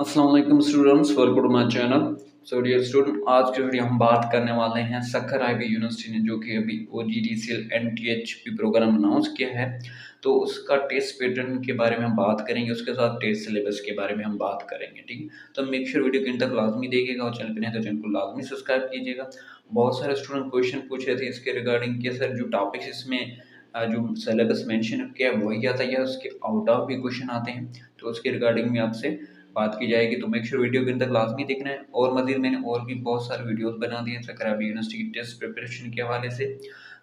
अस्सलाम वालेकुम students, welcome to my channel. So dear student, आज की वीडियो हम बात करने वाले हैं सक्कर आईबी यूनिवर्सिटी ने जो कि अभी ओजीडीसीएल एनटीएचपी प्रोग्राम अनाउंस किया है, तो उसका टेस्ट पैटर्न के बारे में हम बात करेंगे, उसके साथ टेस्ट सिलेबस के बारे में हम बात करेंगे। ठीक है, तो मेक श्योर वीडियो के अंत तक लाजमी देखिएगा और चैनल पर नहीं तो चैनल को लाजमी सब्सक्राइब कीजिएगा। बहुत सारे स्टूडेंट क्वेश्चन पूछ रहे थे इसके रिगार्डिंग कि सर जो टॉपिक्स इसमें जो सिलेबस मेंशन किया है वही आता है या उसके आउट ऑफ भी क्वेश्चन आते हैं, तो उसके रिगार्डिंग में आपसे बात की जाएगी। तो मेक श्योर वीडियो के अंत तक लाजमी देखना है। और मजीद मैंने और भी बहुत सारे वीडियोस बना दिए हैं सकराबी यूनिवर्सिटी की टेस्ट प्रिपरेशन के हवाले से,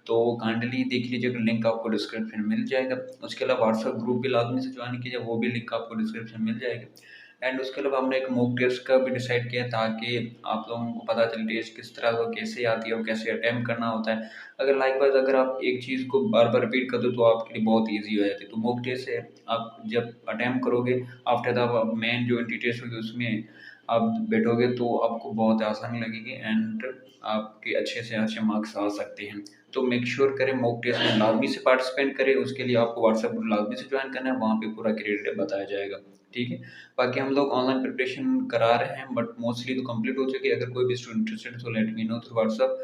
तो काइंडली देख लीजिएगा, लिंक आपको डिस्क्रिप्शन में मिल जाएगा। उसके अलावा व्हाट्सएप ग्रुप भी लाजमी से ज्वाइन कीजिए, वो भी लिंक आपको डिस्क्रिप्शन में मिल जाएगा। एंड उसके अलावा हमने एक मॉक टेस्ट का भी डिसाइड किया ताकि आप लोगों को पता चले टेस्ट किस तरह से कैसे आती है और कैसे अटैम्प्ट करना होता है। अगर लाइकवाइज अगर आप एक चीज़ को बार बार रिपीट कर दो तो आपके लिए बहुत ईजी हो जाती है। तो मॉक टेस्ट है, आप जब अटैम्प्ट करोगे आफ्टर द आप मेन जो एंट्री टेस्ट होगी उसमें आप बैठोगे तो आपको बहुत आसानी लगेगी एंड आपके अच्छे से अच्छे मार्क्स आ सकते हैं। तो मेक श्योर करें मॉक टेस्ट में लाजमी से पार्टिसिपेट करें। उसके लिए आपको व्हाट्सएप ग्रुप लाजमी से ज्वाइन करना है, वहाँ पे पूरा क्रेडिट बताया जाएगा। ठीक है, बाकी हम लोग ऑनलाइन प्रिपरेशन करा रहे हैं बट मोस्टली तो कंप्लीट हो चुकी है। अगर कोई भी स्टूडेंट इंटरेस्टेड तो let me know through WhatsApp,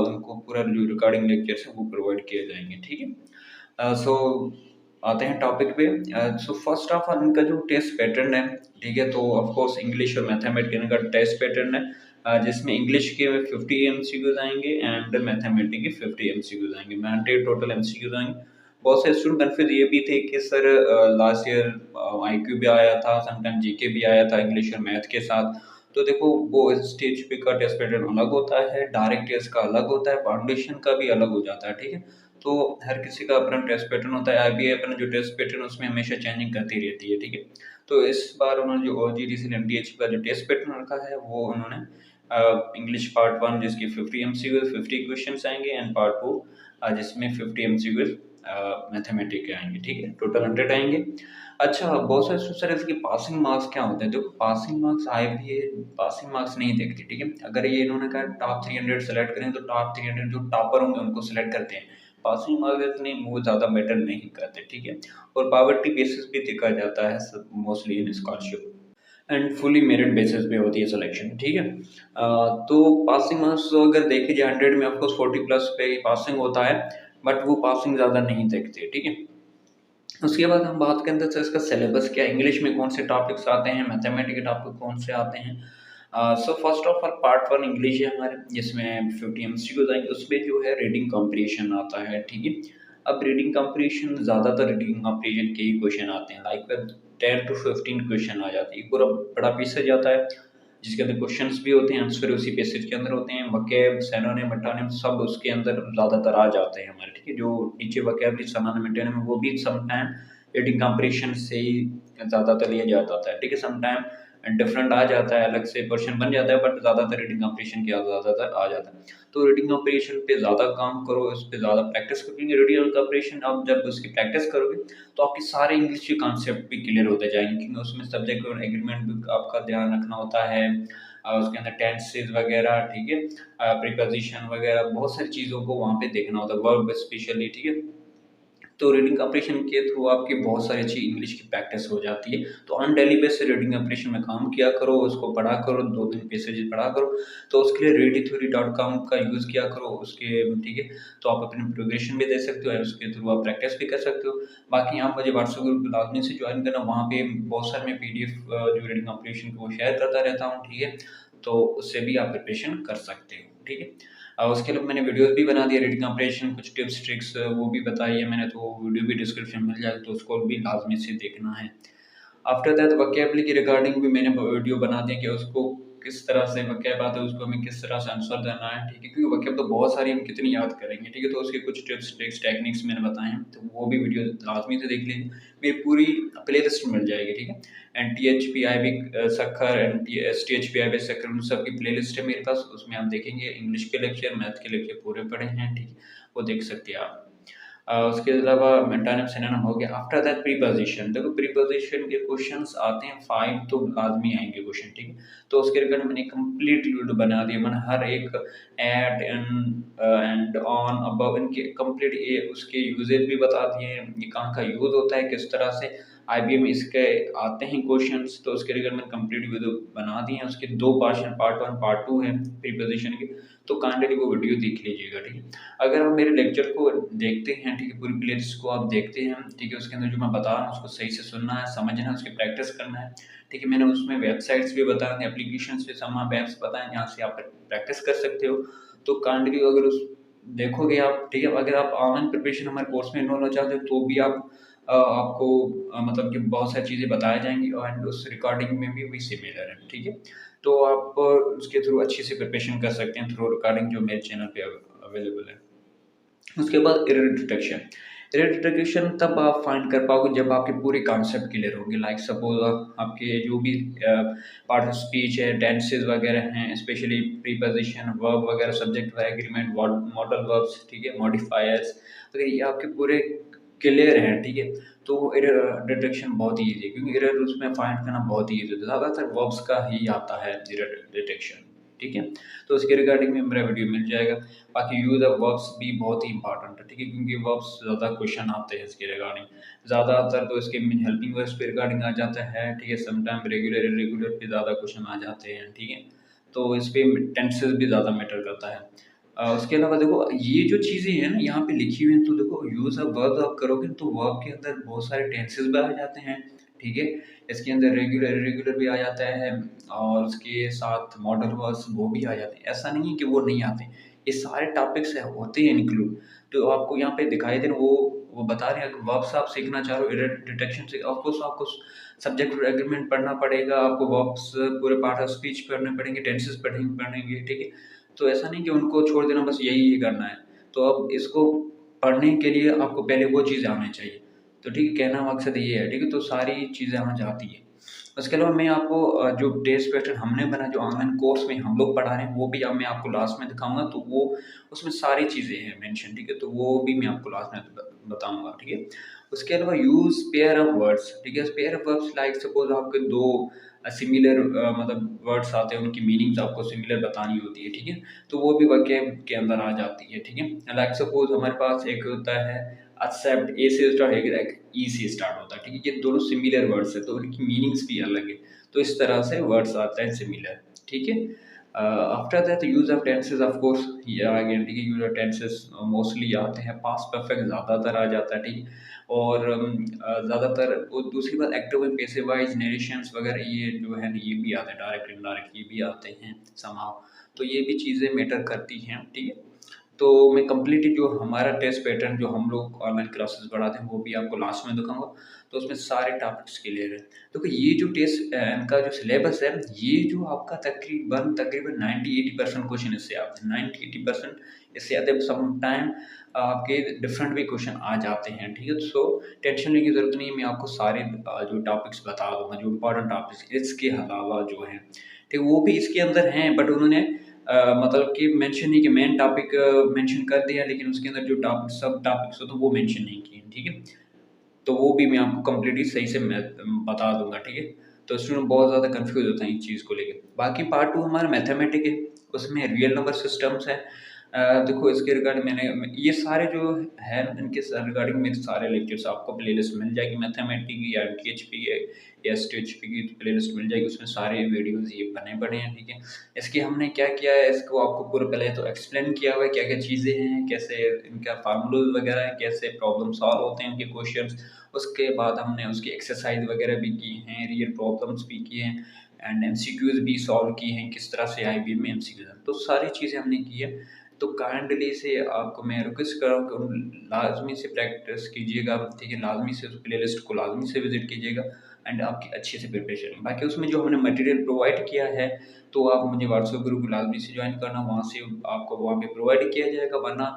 उनको पूरा जो रिकॉर्डिंग लेक्चर्स है वो प्रोवाइड किए जाएंगे। ठीक है, सो आते हैं टॉपिक पे। सो फर्स्ट ऑफ ऑल इनका जो टेस्ट पैटर्न है, ठीक है, तो ऑफ कोर्स इंग्लिश और मैथमेटिक्स का टेस्ट पैटर्न है, जिसमें इंग्लिश के 50 एमसीक्यूज आएंगे एंड मैथमेटिक्स के 50 एमसीक्यूज आएंगे, 90 टोटल एमसीक्यूज आएंगे। बहुत से स्टूडेंट कन्फ्यूज ये भी थे कि सर लास्ट ईयर आईक्यू भी आया था, समटाइम जीके भी आया था इंग्लिश और मैथ के साथ। तो देखो वो स्टेज पे का टेस्ट पैटर्न अलग होता है, डायरेक्ट टेस्ट का अलग होता है, फाउंडेशन का भी अलग हो जाता है। ठीक है, तो हर किसी का अपना टेस्ट पैटर्न होता है। आईबीए अपना जो टेस्ट पैटर्न उसमें हमेशा चेंजिंग करती रहती है। ठीक है, तो इस बार उन्होंने जो ओजीडीसी एनटीएच का जो टेस्ट पैटर्न रखा है वो उन्होंने इंग्लिश पार्ट 1 जिसकी 50 एमसीक्यू 50 क्वेश्चंस आएंगे एंड पार्ट 2 जिसमें 50 एमसीक्यू मैथमेटिक्स के आएंगे। ठीक है, टोटल 100 आएंगे। अच्छा, बहुत सारे सोच रहे थे कि पासिंग मार्क्स क्या होते हैं। देखो passing marks IBA passing marks नहीं देखती। ठीक है, अगर ये इन्होंने कहा टॉप 300 सेलेक्ट करें तो टॉप 300 जो टॉपर होंगे उनको सेलेक्ट करते हैं। पासिंग मार्क्स इतने वो ज़्यादा मैटर नहीं करते। ठीक है, और पावर्टी बेसिस भी देखा जाता है mostly in scholarship and fully merit basis पे होती है सिलेक्शन। ठीक है, तो पासिंग मार्क्स अगर देखे जाए 100 में ऑफकोर्स 40 प्लस पे पासिंग होता है, बट वो पासिंग ज़्यादा नहीं देखते। ठीक है, उसके बाद हम बात करें तो इसका सिलेबस क्या है, इंग्लिश में कौन से टॉपिक्स आते हैं, मैथमेटिक्स के टॉपिक कौन से आते हैं। So first of all part 1 English है हमारे, जिसमें 50 एमसीक्यूज आएंगे। उसमें जो है रीडिंग कॉम्प्रिहेंशन आता है। ठीक है, अब रीडिंग कॉम्प्रिहेंशन ज़्यादातर रीडिंग कॉम्प्रिहेंशन के ही क्वेश्चन आते हैं, लाइक 10 टू 15 क्वेश्चन आ जाते हैं। पूरा बड़ा पीस जाता है जिसके अंदर क्वेश्चंस भी होते हैं, आंसर उसी पैसेज के अंदर होते हैं, वकैब सैनोनिम मेटोनिम सब उसके अंदर ज़्यादातर आ जाते हैं हमारे। ठीक है, जो नीचे वकैब सैनोनिम मेटोनिम वो भी समटाइम रीडिंग कॉम्प्रिहेंशन से ही ज़्यादातर लिया जाता है। ठीक है, समटाइम डिफरेंट आ जाता है, अलग से क्वेश्चन बन जाता है, बट ज़्यादातर रीडिंग कॉम्प्रिहेंशन के ज़्यादातर आ जाता है। तो रीडिंग कॉम्प्रिहेंशन पे ज़्यादा काम करो, उस पे ज़्यादा प्रैक्टिस करेंगे। रीडिंग कॉम्प्रिहेंशन आप जब उसकी प्रैक्टिस करोगे तो आपके सारे इंग्लिश के कॉन्सेप्ट भी क्लियर होते जाएंगे, क्योंकि उसमें सब्जेक्ट और एग्रीमेंट भी आपका ध्यान रखना होता है, उसके अंदर टेंसेस वगैरह। ठीक है, प्रीपोजिशन वगैरह बहुत सारी चीज़ों को वहाँ पे देखना होता है, वर्ब स्पेशली। ठीक है, तो रीडिंग कॉम्प्रिहेंशन के थ्रू आपकी बहुत सारी अच्छी इंग्लिश की प्रैक्टिस हो जाती है। तो ऑन डेली बेस से रीडिंग कॉम्प्रिहेंशन में काम किया करो, उसको पढ़ा करो, 2-3 पैसेज पढ़ा करो। तो उसके लिए readytheory.com का यूज़ किया करो उसके। ठीक है, तो आप अपनी प्रोग्रेशन भी दे सकते हो, उसके थ्रू आप प्रैक्टिस भी कर सकते हो। बाकी आप मुझे व्हाट्सएप ग्रुप लाजमी से ज्वाइन करना, वहाँ पे बहुत सारे मैं पीडीएफ जो रीडिंग कॉम्प्रिहेंशन की वो शेयर करता रहता हूँ। ठीक है, तो उससे भी आप प्रिपरेशन कर सकते हो। ठीक है, उसके लिए मैंने वीडियोस भी बना दिया रीडिंग कॉम्प्रिहेंशन, कुछ टिप्स ट्रिक्स वो भी बताई है मैंने, तो वीडियो भी डिस्क्रिप्शन में मिल जाएगा, तो उसको भी लाजमी से देखना है। आफ्टर दैट वोकैबुलरी की रिगार्डिंग भी मैंने वीडियो बना दिया कि उसको किस तरह से वोकैब आता है, उसको हमें किस तरह से आंसर देना है। ठीक है, क्योंकि वोकैब तो बहुत सारी हम कितनी याद करेंगे। ठीक है, तो उसके कुछ टिप्स ट्रिक्स टेक्निक्स मैंने बताए हैं, तो वो भी वीडियो लाजमी से देख लीजिए, मेरी पूरी प्ले लिस्ट मिल जाएगी। ठीक है, N T H P I B Sukkur, S T H P I B Sukkur, उन सब की प्ले लिस्ट है मेरे पास। उसमें आप देखेंगे इंग्लिश के लेक्चर, मैथ के लेक्चर पूरे पढ़े हैं। ठीक है, वो देख सकते हैं आप। उसके अलावा मेंटानिम सिनोनिम हो गया। आफ्टर दैट प्रीपोजिशन, देखो प्रीपोजिशन के क्वेश्चंस आते हैं 5 तो लाजमी आएंगे क्वेश्चन। ठीक है, तो उसके रिगार्ड मैंने कंप्लीट वीडियो बना दिया, मैंने हर एक एट एंड ऑन अबव इनके कंप्लीट ये उसके यूजेज भी बता दिए हैं, ये कहाँ का यूज होता है, किस तरह से IBM इसके आते हैं क्वेश्चंस, तो उसके रिगार्ड मैंने कंप्लीट वीडियो बना दी है। उसके 2 पोर्शन पार्ट 1 पार्ट 2 है प्रीपोजिशन के, तो काइंडली वो वीडियो देख लीजिएगा, ठीक है। अगर आप मेरे लेक्चर को देखते हैं, ठीक है, पूरी प्लेलिस्ट को आप देखते हैं, ठीक है, उसके अंदर जो मैं बता रहा हूँ उसको सही से सुनना है, समझना है, उसकी प्रैक्टिस करना है, ठीक है। मैंने उसमें वेबसाइट्स भी बताए हैं, एप्लीकेशंस भी सम ऐप्स बताए हैं जहाँ से आप प्रैक्टिस कर सकते हो। तो काइंडली अगर उस देखोगे आप, ठीक है, अगर आप ऑनलाइन प्रिपरेशन हमारे कोर्स में इन्वॉल्व होना चाहते हो तो भी आप आपको मतलब कि बहुत सारी चीज़ें बताई जाएँगी एंड उस रिकॉर्डिंग में भी सिमिलर है, ठीक है। तो आप उसके थ्रू अच्छे से प्रिपरेशन कर सकते हैं थ्रू रिकॉर्डिंग जो मेरे चैनल पे अवेलेबल है। उसके बाद एरर डिटेक्शन। एरर डिटेक्शन तब आप फाइंड कर पाओगे जब आपके पूरे कॉन्सेप्ट क्लियर होंगे। लाइक सपोज आपके जो भी पार्ट ऑफ स्पीच है, टेंसेस वगैरह हैं, स्पेशली प्रीपोजिशन, वर्ब वगैरह, सब्जेक्ट एग्रीमेंट, मॉडल वर्ब्स, ठीक है, मॉडिफायर्स, अगर ये आपके पूरे क्लियर हैं, ठीक है, तो एरर डिटेक्शन बहुत ईजी है, क्योंकि एरर उसमें फाइंड करना बहुत ईजी होता है। ज़्यादातर वर्ब्स का ही आता है एरर डिटेक्शन, ठीक है। तो उसके रिगार्डिंग में मेरा वीडियो मिल जाएगा। बाकी यूज़ ऑफ वर्ब्स भी बहुत ही इंपॉर्टेंट है, ठीक है, क्योंकि वर्ब्स ज़्यादा क्वेश्चन आते हैं इसके रिगार्डिंग। ज़्यादातर तो इसके हेल्पिंग वर्ब्स पे रिगार्डिंग आ जाता है, ठीक है, समटाइम रेगुलर इरेगुलर पे ज़्यादा क्वेश्चन आ जाते हैं, ठीक है। तो इस पे टेंसेस भी ज़्यादा मैटर करता है। उसके अलावा देखो ये जो चीज़ें हैं ना यहाँ पे लिखी हुई हैं, तो देखो यूज़ ऑफ वर्ब आप करोगे तो वर्ब के अंदर बहुत सारे टेंसेस भी आ जाते हैं, ठीक है। इसके अंदर रेगुलर इरेगुलर भी आ जाता है और उसके साथ मॉडल वर्ब्स वो भी आ जाते हैं। ऐसा नहीं है कि वो नहीं आते, ये सारे टॉपिक्स है होते हैं इंक्लूड। तो आपको यहाँ पे दिखाई दे रहे हैं, वो बता रहे हैं वर्ब्स आप सीखना चाह रहे हो एरर डिटेक्शन से, ऑफ कोर्स आपको सब्जेक्ट एग्रीमेंट पढ़ना पड़ेगा, आपको वर्ब्स पूरे पार्ट ऑफ स्पीच पढ़ने पड़ेंगे, टेंसेस पढ़ेंगे, ठीक है। तो ऐसा नहीं कि उनको छोड़ देना बस यही ही करना है। तो अब इसको पढ़ने के लिए आपको पहले वो चीज़ आनी चाहिए। तो ठीक है, कहना मकसद ये है, ठीक है, तो सारी चीज़ें आ जाती हैं। उसके अलावा मैं आपको जो टेस्ट पैटर्न हमने बनाया, जो ऑनलाइन कोर्स में हम लोग पढ़ा रहे हैं, वो भी अब मैं आपको लास्ट में दिखाऊँगा, तो वो उसमें सारी चीज़ें हैं मेंशन, ठीक है, तो वो भी मैं आपको लास्ट में बताऊँगा, ठीक है। उसके अलावा यूज़ पेयर ऑफ वर्ड्स, ठीक है, pair of words like suppose आपके 2 सिमिलर मतलब वर्ड्स आते हैं, उनकी मीनिंग्स आपको सिमिलर बतानी होती है, ठीक है, तो वो भी वाक्य के अंदर आ जाती है, ठीक है। लाइक सपोज़ हमारे पास एक होता है एक्सेप्ट, ए से स्टार्ट है, एक ई से स्टार्ट होता है, ठीक है, ये दोनों सिमिलर वर्ड्स है तो उनकी मीनिंग्स भी अलग है, तो इस तरह से वर्ड्स आते हैं सिमिलर, ठीक है। After that use of tenses, of course ये आ गया, ठीक है, यूज ऑफ टेंसेस मोस्टली आते हैं, पास्ट परफेक्ट ज़्यादातर आ जाता है, ठीक है। और ज़्यादातर और दूसरी बात active and passive voice, narrations वगैरह ये जो है ये भी आते हैं, डायरेक्ट इनडायरेक्ट ये भी आते हैं समहाउ, तो ये भी चीज़ें मैटर करती हैं, ठीक है। तो मैं कंप्लीटली जो हमारा टेस्ट पैटर्न जो हम लोग ऑनलाइन क्लासेस पढ़ाते हैं वो भी आपको लास्ट में दिखाऊंगा, तो उसमें सारे टॉपिक्स क्लियर है। तो ये जो टेस्ट इनका जो सिलेबस है, ये जो आपका तकरीबन तकरीबन 90-80% क्वेश्चन इससे आते हैं, 90-80% इससे आते हैं। सम टाइम आपके डिफरेंट भी क्वेश्चन आ जाते हैं, ठीक है। सो टेंशन लेने की ज़रूरत नहीं है, मैं आपको सारे जो टॉपिक्स बता दूंगा, जो इंपॉर्टेंट टॉपिक्स इसके अलावा जो हैं, ठीक है, वो भी इसके अंदर हैं, बट उन्होंने मतलब कि मेंशन नहीं कि मेन टॉपिक मेंशन कर दिया, लेकिन उसके अंदर जो टॉपिक सब टॉपिक्स हो तो वो मेंशन नहीं किए, ठीक है। तो वो भी मैं आपको कंप्लीटली सही से मैं बता दूंगा, ठीक है। तो स्टूडेंट बहुत ज़्यादा कंफ्यूज होता है इस चीज़ को लेकर। बाकी पार्ट 2 हमारा मैथमेटिक है, उसमें रियल नंबर सिस्टम्स है। देखो इसके रिगार्डिंग मैंने ये सारे जो है इनके रिगार्डिंग मेरे सारे लेक्चर्स आपको प्लेलिस्ट मिल जाएगी, मैथमेटिक की या THP की या STHP की प्लेलिस्ट मिल जाएगी, उसमें सारे वीडियोस ये बने पड़े हैं, ठीक है। इसके हमने क्या किया है, इसको आपको पूरा पहले तो एक्सप्लेन किया हुआ है क्या क्या चीज़ें हैं, कैसे इनका फार्मूलाज वगैरह है, कैसे प्रॉब्लम सॉल्व होते हैं इनके क्वेश्चन। उसके बाद हमने उसकी एक्सरसाइज वगैरह भी की हैं, रियल प्रॉब्लम्स भी किए हैं एंड MCQs भी सॉल्व किए हैं, किस तरह से IBM में MCQs हैं, तो सारी चीज़ें हमने की है। तो काइंडली से आपको मैं रिक्वेस्ट कर रहा हूँ कि लाजमी से प्रैक्टिस कीजिएगा, ठीक है, लाजमी से उस प्लेलिस्ट को लाजमी से विजिट कीजिएगा एंड आपकी अच्छे से प्रिपरेशन। बाकी उसमें जो हमने मटेरियल प्रोवाइड किया है, तो आप मुझे व्हाट्सएप ग्रुप लाजमी से ज्वाइन करना, वहाँ से आपको वहाँ पे प्रोवाइड किया जाएगा, वरना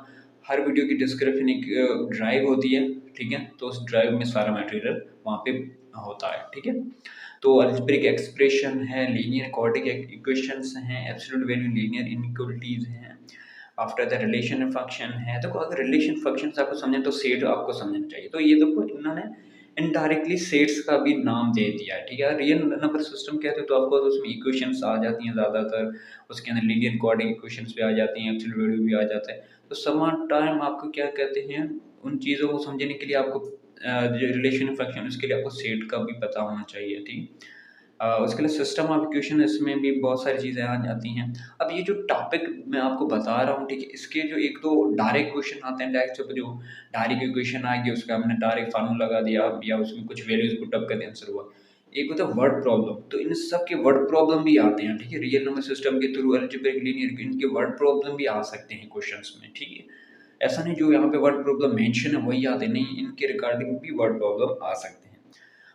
हर वीडियो की डिस्क्रिप्शन एक ड्राइव होती है, ठीक है, तो उस ड्राइव में सारा मटेरियल वहाँ पे होता है, ठीक है। तो अलजेब्रिक एक्सप्रेशन है, लीनियर क्वाड्रेटिक इक्वेशंस हैं, एब्सोल्यूट वैल्यू लीनियर इनइक्वालिटीज़ हैं, आफ्टर द रिलेशन फंक्शन है। देखो अगर रिलेशन फंक्शन आपको समझे तो सेट आपको समझना चाहिए, तो ये देखो इन्होंने इनडायरेक्टली सेट्स का भी नाम दे दिया है, ठीक है। रियल नंबर सिस्टम कहते हैं तो आपको उसमें इक्वेशंस आ जाती हैं ज़्यादातर, उसके अंदर लीनियर क्वाड्रेटिक इक्वेशंस भी आ जाती हैं, एब्सोल्यूट वैल्यू भी आ जाता है। तो सम टाइम आपको क्या कहते हैं, उन चीज़ों को समझने के लिए आपको जो रिलेशन फंक्शन उसके लिए आपको सेट का भी पता होना चाहिए, ठीक। उसके लिए सिस्टम ऑफ इक्वेशन इसमें भी बहुत सारी चीज़ें आ जाती हैं। अब ये जो टॉपिक मैं आपको बता रहा हूँ, ठीक है, इसके जो एक तो डायरेक्ट क्वेश्चन आते हैं, डायरेक्ट जो डायरेक्ट इक्वेशन आएगी उसका हमने डायरेक्ट फार्मूला लगा दिया या उसमें कुछ वैल्यूज पुटअप कर दिया, आंसर हुआ। एक होता है वर्ड प्रॉब्लम, तो इन सब के वर्ड प्रॉब्लम भी आते हैं, ठीक है, रियल नंबर सिस्टम के थ्रू, अलजेब्रिक लीनियर, इनके वर्ड प्रॉब्लम भी आ सकते हैं क्वेश्चंस में, ठीक है। ऐसा नहीं जो यहाँ पे वर्ड प्रॉब्लम मेंशन है वही आते नहीं, इनके रिगार्डिंग भी वर्ड प्रॉब्लम आ सकते हैं।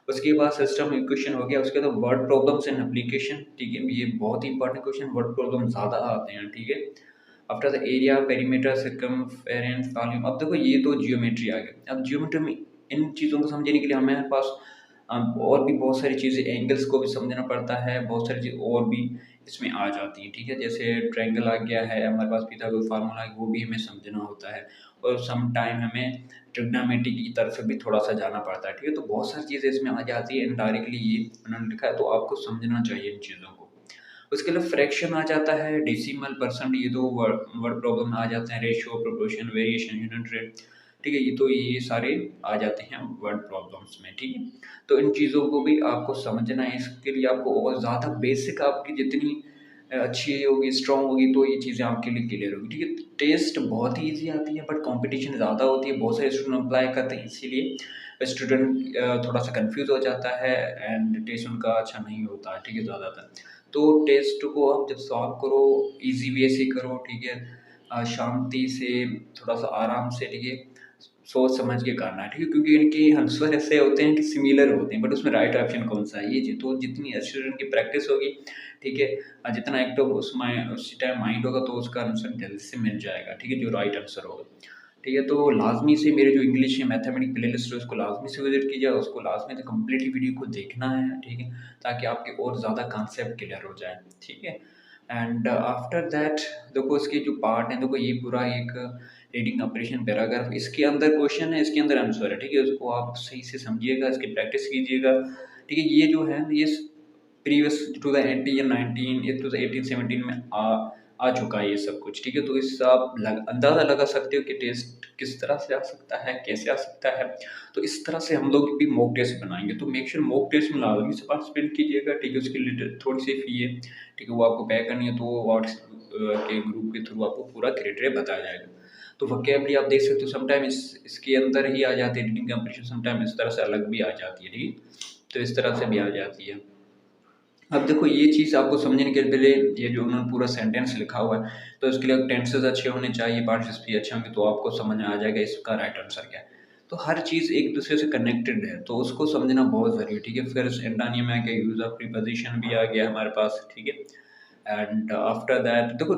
उसके बाद सिस्टम इक्वेशन हो गया, उसके बाद वर्ड प्रॉब्लम्स एंड एप्लीकेशन, ठीक है, ये बहुत ही इंपॉर्टेंट क्वेश्चन, वर्ड प्रॉब्लम ज़्यादा आते हैं, ठीक है। After the area, perimeter, circumference, volume, अब देखो ये तो जियोमेट्री आ गया। अब जियोमेट्री में इन चीज़ों को समझने के लिए हमारे पास और भी बहुत सारी चीज़ें, एंगल्स को भी समझना पड़ता है, बहुत सारी चीज़ और भी इसमें आ जाती हैं, ठीक है। जैसे ट्रायंगल आ गया है हमारे पास, पिथागोरस फार्मूला है, वो भी हमें समझना होता है, और सम टाइम हमें ट्रिग्नोमेट्री की तरफ भी थोड़ा सा जाना पड़ता है, ठीक है। तो बहुत सारी चीज़ें इसमें आ जाती है, इनडायरेक्टली ये उन्होंने लिखा है, तो आपको समझना चाहिए इन चीज़ों को। उसके लिए फ्रैक्शन आ जाता है, डेसिमल, परसेंट, ये तो वर्ड वर्ड प्रॉब्लम में आ जाते हैं, ratio, proportion, variation, unit rate, ठीक है, ये तो ये सारे आ जाते हैं वर्ड प्रॉब्लम्स में, ठीक है। तो इन चीज़ों को भी आपको समझना है, इसके लिए आपको और ज़्यादा बेसिक आपकी जितनी अच्छी होगी, स्ट्रॉन्ग होगी, तो ये चीज़ें आपके लिए क्लियर होगी, ठीक है। टेस्ट बहुत ही ईज़ी आती है, बट कॉम्पिटिशन ज़्यादा होती है, बहुत सारे स्टूडेंट अप्लाई करते हैं, इसीलिए स्टूडेंट थोड़ा सा कंफ्यूज हो जाता है, एंड टेस्ट उनका अच्छा नहीं होता है, ठीक है, ज़्यादातर। तो टेस्ट को आप जब सॉल्व करो, ईज़ी वे से करो, ठीक है, शांति से, थोड़ा सा आराम से, ठीक है, सोच समझ के करना है, ठीक है, क्योंकि इनके आंसर ऐसे होते हैं कि सिमिलर होते हैं, बट उसमें राइट ऑप्शन कौन सा है, ये तो जितनी स्टूडेंट की प्रैक्टिस होगी, ठीक है, जितना एक्टिव उसमें उसी टाइम माइंड होगा, तो उसका आंसर जल्दी से मिल जाएगा, ठीक है, जो राइट आंसर होगा, ठीक है। तो लाजमी से मेरे जो इंग्लिश या मैथमेटिक्स प्ले लिस्ट है उसको लाजमी से विजिट कीजिए, उसको लाजमी से कम्प्लीटली वीडियो को देखना है, ठीक है, ताकि आपके और ज़्यादा कॉन्सेप्ट क्लियर हो जाए, ठीक है। एंड आफ्टर दैट देखो इसके जो पार्ट हैं, देखो ये पूरा एक रीडिंग ऑपरेशन पैराग्राफ, इसके अंदर क्वेश्चन है, इसके अंदर आंसर है, ठीक है, उसको आप सही से समझिएगा, इसकी प्रैक्टिस कीजिएगा, ठीक है। ये जो है ये प्रीवियस 2018 या 2018-17 में आ चुका है ये सब कुछ, ठीक है। तो इससे आप अंदाज़ा लगा सकते हो कि टेस्ट किस तरह से आ सकता है, कैसे आ सकता है। तो इस तरह से हम लोग भी मॉक टेस्ट बनाएंगे, तो मेक श्योर मॉक टेस्ट में लाजमी से पार्टिसिपेट कीजिएगा, ठीक है। उसके लिए थोड़ी सी फी है, ठीक है, वो आपको पे करनी है, तो वो व्हाट्स के ग्रुप के थ्रू आपको पूरा क्राइटेरिया बताया जाएगा। तो वोकैबुलरी आप देख सकते हो, समटाइम इसके अंदर ही आ जाती है, रीडिंग कंपटीशन समटाइम इस तरह से अलग भी आ जाती है, ठीक है, तो इस तरह से भी आ जाती है। अब देखो ये चीज़ आपको समझने के पहले, ये जो उन्होंने पूरा सेंटेंस लिखा हुआ है, तो इसके लिए टेंसेस अच्छे होने चाहिए, पार्टिसिपेंट्स भी अच्छे होंगे, तो आपको समझ में आ जाएगा इसका राइट आंसर क्या है। तो हर चीज़ एक दूसरे से कनेक्टेड है, तो उसको समझना बहुत ज़रूरी है, ठीक है। फिर एंटोनिम में आ गया, यूज़ ऑफ प्रीपोजिशन भी आ गया हमारे पास, ठीक है। एंड आफ्टर दैट देखो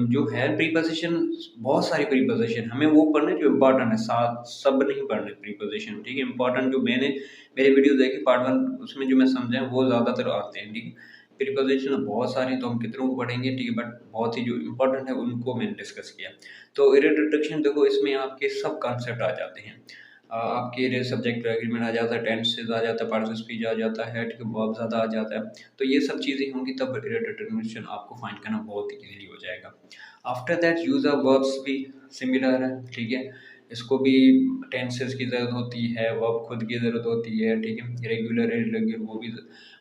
जो है प्रीपोजिशन, बहुत सारी प्रीपोजिशन हमें वो पढ़ने जो इम्पोर्टेंट है, साथ सब नहीं पढ़ने प्रीपोजिशन, ठीक है। इंपॉर्टेंट जो मैंने मेरे वीडियो देखे पार्ट 1, उसमें जो मैं समझा है वो ज़्यादातर आते हैं, ठीक है। प्रीपोजिशन बहुत सारी, तो हम कितनों को पढ़ेंगे, ठीक है, बट बहुत ही जो इंपॉर्टेंट है उनको मैंने डिस्कस किया। तो इरेड्यूक्शन देखो इसमें आपके सब कॉन्सेप्ट आ जाते हैं, आपके लिए सब्जेक्ट एग्रीमेंट आ जाता है, टेंसेस आ जाता है, पार्टिसिपल स्पीच आ जाता है, ठीक है, बहुत ज़्यादा आ जाता है। तो ये सब चीज़ें होंगी तब डिटर्मिनेशन आपको फाइंड करना बहुत ही ईज़िली हो जाएगा। After that use of verbs भी सिमिलर है, ठीक है, इसको भी टेंसेस की ज़रूरत होती है, वर्ब खुद की ज़रूरत होती है, ठीक है, रेगुलर इर्रेगुलर वो भी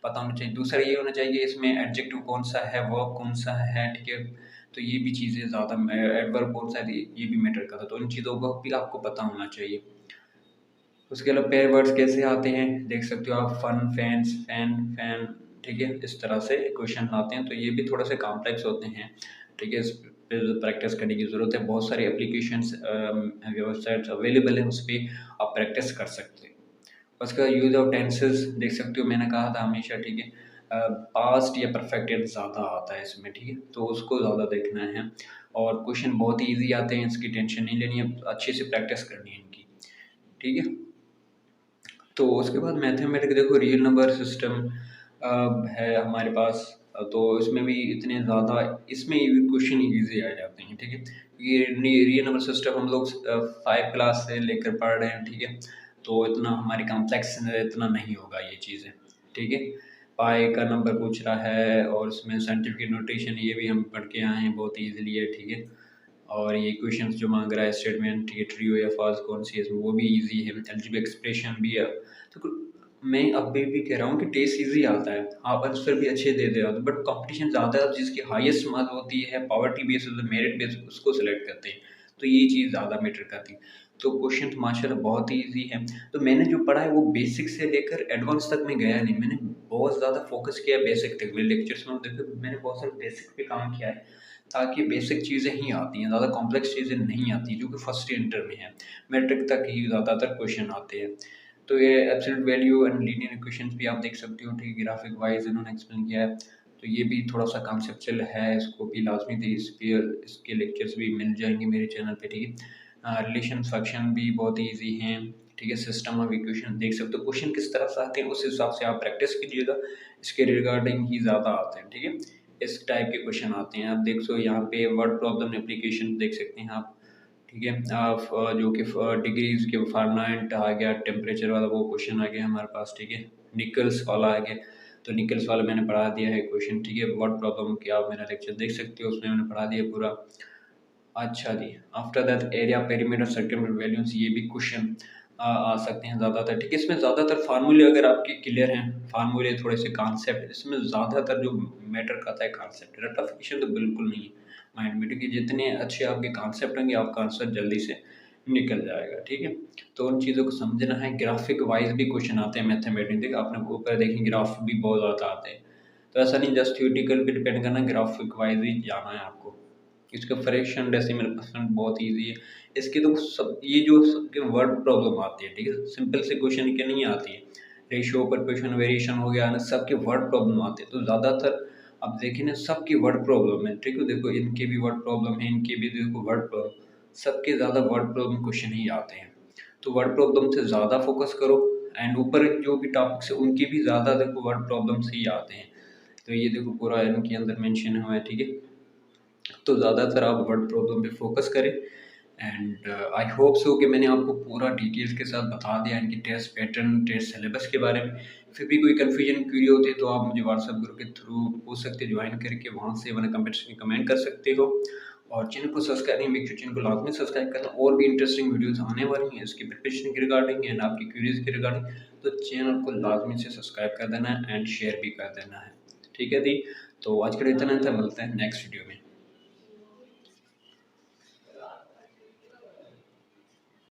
पता होना चाहिए। दूसरा ये होना चाहिए कि इसमें एडजेक्टिव कौन सा है, वर्ब कौन सा है, ठीक है, तो ये भी चीज़ें ज़्यादा एडवर्ब कौन सा है, ये भी मैटर करता है, तो इन चीज़ों को भी आपको पता होना चाहिए। उसके अलावा पेयर वर्ड्स कैसे आते हैं देख सकते हो आप, फन, फैंस, फैन, फैन, ठीक है, इस तरह से क्वेश्चन आते हैं, तो ये भी थोड़े से कॉम्प्लेक्स होते हैं, ठीक है। इस पे प्रैक्टिस करने की ज़रूरत है, बहुत सारे एप्लीकेशंस वेबसाइट्स अवेलेबल हैं, उस पर आप प्रैक्टिस कर सकते हैं। उसका यूज़ ऑफ टेंसेस देख सकते हो, मैंने कहा था हमेशा, ठीक है, पास्ट या परफेक्ट टेंस ज़्यादा आता है इसमें, ठीक है, तो उसको ज़्यादा देखना है। और क्वेश्चन बहुत ही ईजी आते हैं, इसकी टेंशन नहीं लेनी है, अच्छे से प्रैक्टिस करनी है इनकी, ठीक है। तो उसके बाद मैथमेटिक्स देखो, रियल नंबर सिस्टम है हमारे पास, तो इसमें भी इतने ज़्यादा, इसमें क्वेश्चन ईजी आ जाते हैं, ठीक है। ये रियल नंबर सिस्टम हम लोग 5 क्लास से लेकर पढ़ रहे हैं, ठीक है, तो इतना हमारी कॉम्प्लेक्स इतना नहीं होगा ये चीज़ें, ठीक है। पाई का नंबर पूछ रहा है, और उसमें साइंटिफिक नोटेशन ये भी हम पढ़ के आए हैं, बहुत ईजिली है, ठीक है। और ये क्वेश्चंस जो मांग रहा है स्टेटमेंट, ये ट्रियो या फॉल्स कौन सी है इसमें, वो भी इजी है। एल्जेब्रिक एक्सप्रेशन भी है। तो मैं अभी भी कह रहा हूँ कि टेस्ट इजी आता है, आप आंसर भी अच्छे दे हो, बट कंपटीशन ज़्यादा है, जिसकी हाईएस्ट मार्क होती है पॉवर्टी बेस मेरिट बेस उसको सेलेक्ट करते हैं, तो ये चीज़ ज़्यादा मैटर करती है। तो क्वेश्चन तो माशाल्लाह बहुत ही ईजी है। तो मैंने जो पढ़ा है वो बेसिक से लेकर एडवांस तक में गया नहीं, मैंने बहुत ज़्यादा फोकस किया है बेसिक तक। मेरे लेक्चर्स में देखो मैंने बहुत सारे बेसिक पे काम किया है, ताकि बेसिक चीज़ें ही आती हैं, ज़्यादा कॉम्प्लेक्स चीज़ें नहीं आती, जो कि फर्स्ट इंटर में है। मैट्रिक तक ही ज़्यादातर क्वेश्चन आते हैं। तो ये absolute value and linear equations भी आप देख सकते हो, ठीक है, ग्राफिक वाइज इन्होंने एक्सप्लेन किया है। तो ये भी थोड़ा सा कॉन्सेप्चुअल है, इसको भी लाजमी थे, इस पे इसके लेक्चर्स भी मिल जाएंगे मेरे चैनल पे, ठीक है। रिलेशन फंक्शन भी बहुत ईजी हैं, ठीक है। सिस्टम ऑफ इक्वेशन देख सकते हो, क्वेश्चन किस तरह से आते हैं उस हिसाब से आप प्रैक्टिस कीजिएगा, इसके रिगार्डिंग ही ज़्यादा आते हैं, ठीक है। इस टाइप के क्वेश्चन आते हैं। आप देख सो यहाँ पे वर्ड प्रॉब्लम एप्लीकेशन देख सकते हैं आप, ठीक है। आप जो कि डिग्रीज के फारेनहाइट आ गया, टेम्परेचर वाला वो क्वेश्चन आ गया हमारे पास, ठीक है। निकल्स वाला आ गया, तो निकल्स वाला मैंने पढ़ा दिया है क्वेश्चन, ठीक है। वर्ड प्रॉब्लम के आप मेरा लेक्चर देख सकते हो, उसमें मैंने पढ़ा दिया पूरा। अच्छा जी, after that area perimeter circle values, ये भी क्वेश्चन आ सकते हैं ज़्यादातर, ठीक है। इसमें ज़्यादातर फार्मूले अगर आपके क्लियर हैं, फार्मूले थोड़े से कॉन्सेप्ट, इसमें ज़्यादातर जो मैटर करता है कॉन्सेप्ट, रट्टाफिकेशन तो बिल्कुल नहीं है माइंड में, ठीक है। जितने अच्छे आपके कॉन्सेप्ट होंगे आपका आंसर जल्दी से निकल जाएगा, ठीक है। तो उन चीज़ों को समझना है। ग्राफिक वाइज भी क्वेश्चन आते हैं मैथमेटिक्स, आपने ऊपर देखें ग्राफ भी बहुत ज़्यादा आते हैं, तो ऐसा नहीं जस्ट थ्योरेटिकल पे डिपेंड करना, ग्राफिक वाइज भी जाना है आपको। इसका फ्रैक्शन डेसिमल परसेंट बहुत ईजी है। इसके तो सब ये जो सबके वर्ड प्रॉब्लम आती है, ठीक है, सिंपल से क्वेश्चन के नहीं आती है। रेशियो परपेशन वेरिएशन हो गया ना, सबके वर्ड प्रॉब्लम आते हैं। तो ज़्यादातर अब देखें ना, सबकी वर्ड प्रॉब्लम है, ठीक है। देखो इनके भी वर्ड प्रॉब्लम है, इनके भी देखो वर्ड प्रॉब्लम, सबके ज़्यादा वर्ड प्रॉब्लम क्वेश्चन ही आते हैं। तो वर्ड प्रॉब्लम से ज़्यादा फोकस करो, एंड ऊपर जो भी टॉपिक्स है उनके भी ज़्यादा देखो वर्ड प्रॉब्लम से ही आते हैं। तो ये देखो पूरा इनके अंदर मेंशन हुआ है, ठीक है। तो ज़्यादातर आप वर्ड प्रॉब्लम पे फोकस करें। एंड आई होप सो कि मैंने आपको पूरा डिटेल्स के साथ बता दिया इनकी टेस्ट पैटर्न, टेस्ट सिलेबस के बारे में। फिर भी कोई कन्फ्यूजन क्यूरी होती है तो आप मुझे व्हाट्सएप ग्रुप के थ्रू पूछ सकते, ज्वाइन करके वहाँ से मैंने कमेंट्स में कमेंट कर सकते हो। और चैनल को सब्सक्राइब नहीं, मेक श्योर चैनल को लाजमी सब्सक्राइब करना। और भी इंटरेस्टिंग वीडियोस आने वाली हैं इसकी प्रिपरेशन के रिगार्डिंग एंड आपकी क्यूरीज के रिगार्डिंग, तो चैनल को लाजमी से सब्सक्राइब कर देना है एंड शेयर भी कर देना है, ठीक है दी। तो आज के लिए इतना था, मिलते हैं नेक्स्ट वीडियो में।